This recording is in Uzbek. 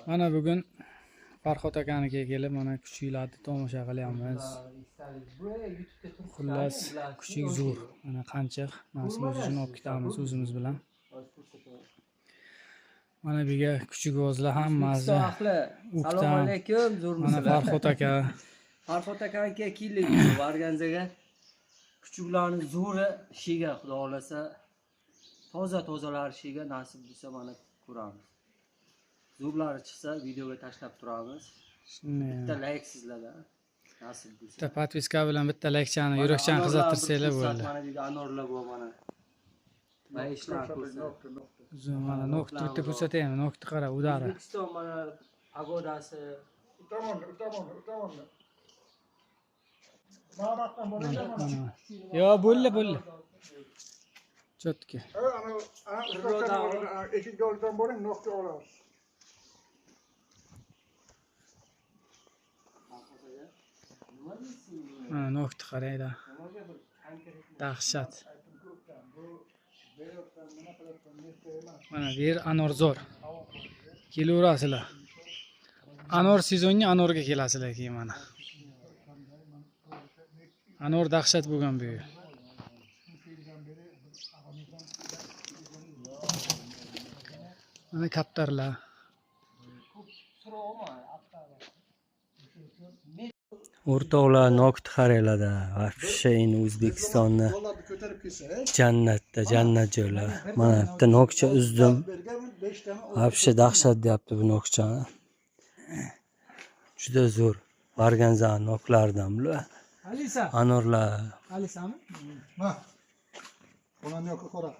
Mana bugun Farhod akaniga kelib mana kuchuklarni tomosha qilyapmiz. Xullas, kuchuk zo'r. Mana qanchiq, nasib o'zini olib ketamiz o'zimiz bilan. Mana bu yerga kuchukvozlar hammasi. Assalomu alaykum, zo'rmisizlar? Mana Farhod aka. Farhod akaga keldik Varganzaga. Kuchuklarning zo'ri ishiga xudo xolasa tozalar ishiga nasib bo'lsa mana ko'ramiz. Zo'rlari chiqsa videoga tashlab turamiz. Bitta like sizlarda nasib bo'lsa. Bitta podpiska bilan bitta like'chani, yurakchani qizartirsanglar bo'ldi. Mana bu yerda anorlar bor mana. Va ishlar ko'rsa. Mana nokni bitta ko'rsataymi? Nokni qara, udari. O'zbekiston mana pagodasi. Yo, bo'ldi. Chotki. Mana nokni qaranglar. Dahshat. Mana bu yer anorzor. Kelaverasizlar. Anor sezonga anorga kelasizlar keyin mana. Anor dahshat bo'lgan bu yer. Mana kaptarlar. O'rtoqlar nokni qaranglar-da. Vafshayin O'zbekistonni jannat joylar. Mana bitta nokcha uzdim. Vafsha dahshat deyapti bu nokchani. Juda zo'r. Varganza noklaridan bular. Alisa. Anorlar. Alisami? Ma. Ona yo'q qora.